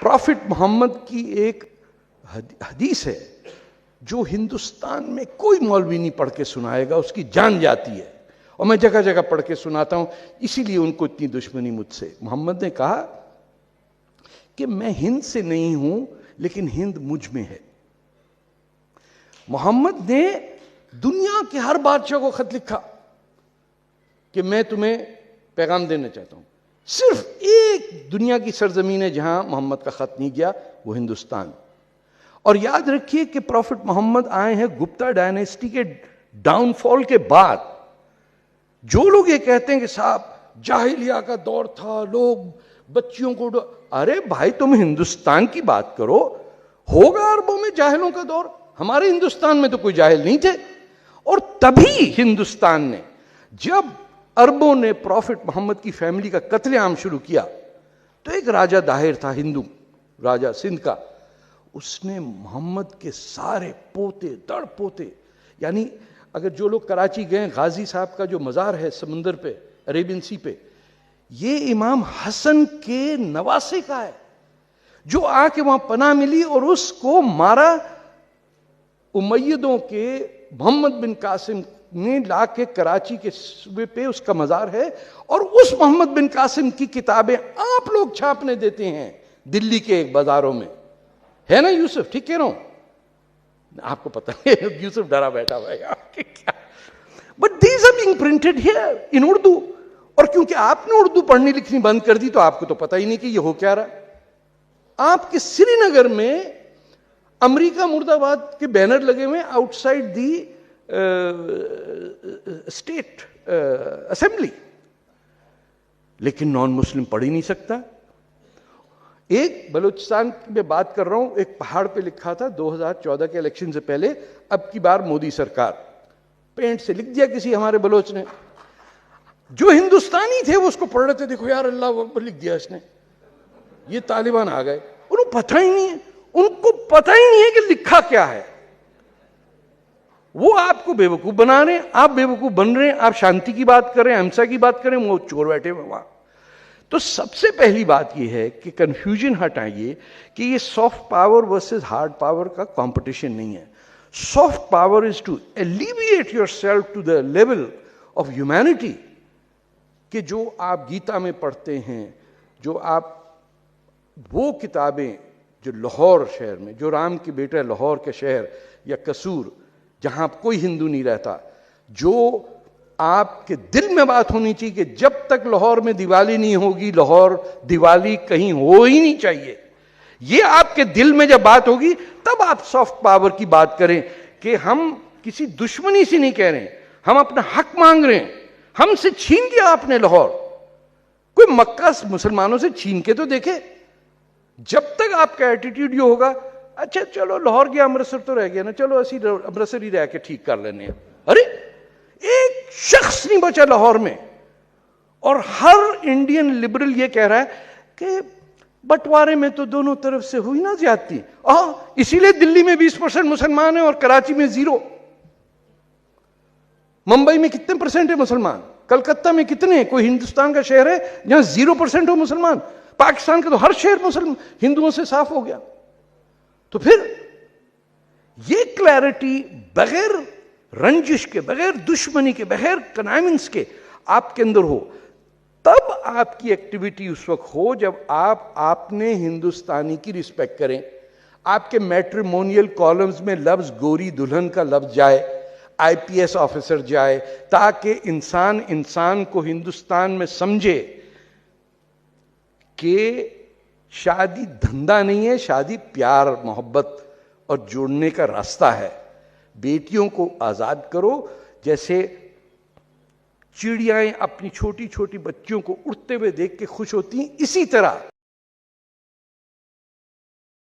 Profit Mohammad की एक हदीस है जो हिंदुस्तान में कोई मौलवी नहीं पढ़ के सुनाएगा, उसकी जान जाती है, और मैं जगह जगह पढ़ के सुनाता हूं, इसीलिए उनको इतनी दुश्मनी मुझसे। मोहम्मद ने कहा कि मैं हिंद से नहीं हूं, लेकिन हिंद मुझ में है। मोहम्मद ने दुनिया के हर बादशाह को खत लिखा कि मैं तुम्हें पैगाम देना चाहता हूं। सिर्फ एक दुनिया की सरजमीन है जहां मोहम्मद का खत नहीं गया, वो हिंदुस्तान। और याद रखिए कि प्रॉफिट मोहम्मद आए हैं गुप्ता डायनेस्टी के डाउनफॉल के बाद। जो लोग ये कहते हैं कि साहब जाहिलिया का दौर था, लोग बच्चियों को अरे भाई तुम हिंदुस्तान की बात करो, होगा अरबों में जाहिलों का दौर, हमारे हिंदुस्तान में तो कोई जाहिल नहीं थे। और तभी हिंदुस्तान ने, जब अरबों ने प्रॉफिट मोहम्मद की फैमिली का कत्लेआम शुरू किया, तो एक राजा दाहिर था, हिंदू राजा सिंध का, उसने मोहम्मद के सारे पोते दड़ पोते, यानी अगर जो लोग कराची गए, गाजी साहब का जो मज़ार है समुंदर पे, अरेबियन सी पे, ये इमाम हसन के नवासे का है, जो आके वहां पनाह मिली और उसको मारा उमैयदों के मोहम्मद बिन कासिम ने लाके कराची के सूबे पे उसका मज़ार है। और उस मोहम्मद बिन कासिम की किताबें आप लोग छापने देते हैं दिल्ली के एक बाजारों में, है ना यूसुफ? ठीक कह रहा हूं? आपको पता है यूसुफ डरा बैठा हुआ है क्या, but these are being printed here in Urdu. और क्योंकि आपने उर्दू पढ़नी लिखनी बंद कर दी, तो आपको तो पता ही नहीं कि ये हो क्या रहा। आपके श्रीनगर में अमेरिका मुर्दाबाद के बैनर लगे हुए आउटसाइड दी स्टेट असेंबली, लेकिन नॉन मुस्लिम पढ़ ही नहीं सकता। एक बलूचिस्तान में बात कर रहा हूं, एक पहाड़ पे लिखा था 2014 के इलेक्शन से पहले, अब की बार मोदी सरकार, पेंट से लिख दिया किसी हमारे बलोच ने। जो हिंदुस्तानी थे वो उसको पढ़ रहे थे, देखो यार अल्लाह अकबर लिख दिया इसने, ये तालिबान आ गए। उनको पता ही नहीं है, उनको पता ही नहीं है कि लिखा क्या है। वो आपको बेवकूफ बना रहे हैं, आप बेवकूफ बन रहे हैं, आप शांति की बात कर रहे हैं, अहिंसा की बात करें, वो चोर बैठे हुए वहां। तो सबसे पहली बात यह है कि कंफ्यूजन हटाइए कि ये soft power versus hard power का कंपटीशन नहीं है। Soft power is to alleviate yourself to the level of humanity, कि जो आप गीता में पढ़ते हैं, जो आप वो किताबें जो लाहौर शहर में, जो राम के बेटे लाहौर के शहर या कसूर जहां कोई हिंदू नहीं रहता, जो आपके दिल में बात होनी चाहिए कि जब तक लाहौर में दिवाली नहीं होगी, लाहौर दिवाली कहीं हो ही नहीं चाहिए। ये आपके दिल में जब बात होगी, तब आप सॉफ्ट पावर की बात करें कि हम किसी दुश्मनी से नहीं कह रहे हैं, हम अपना हक मांग रहे हैं। हमसे छीन लिया आपने लाहौर, कोई मक्का मुसलमानों से छीन के तो देखे। जब तक आपका एटीट्यूड ये होगा, अच्छा चलो लाहौर गया, अमृतसर तो रह गया ना, चलो असी अमृतसर ही रह के ठीक कर लेने हैं। अरे एक शख्स नहीं बचा लाहौर में। और हर इंडियन लिबरल ये कह रहा है कि बंटवारे में तो दोनों तरफ से हुई ना ज्यादती, इसीलिए दिल्ली में 20% मुसलमान है और कराची में 0। मुंबई में कितने परसेंट है मुसलमान? कलकत्ता में कितने? कोई हिंदुस्तान का शहर है जहां 0% हो मुसलमान? पाकिस्तान का तो हर शहर मुसलमान हिंदुओं से साफ हो गया। तो फिर ये क्लैरिटी बगैर रंजिश के, बगैर दुश्मनी के, बगैर कनाइमेंस के आपके अंदर हो, तब आपकी एक्टिविटी उस वक्त हो जब आपने हिंदुस्तानी की रिस्पेक्ट करें। आपके मैट्रिमोनियल कॉलम्स में लफ्ज गोरी दुल्हन का लफ्ज जाए, आईपीएस ऑफिसर जाए, ताकि इंसान को हिंदुस्तान में समझे कि शादी धंधा नहीं है, शादी प्यार मोहब्बत और जोड़ने का रास्ता है। बेटियों को आजाद करो, जैसे चिड़ियाएं अपनी छोटी छोटी बच्चियों को उड़ते हुए देख के खुश होती हैं, इसी तरह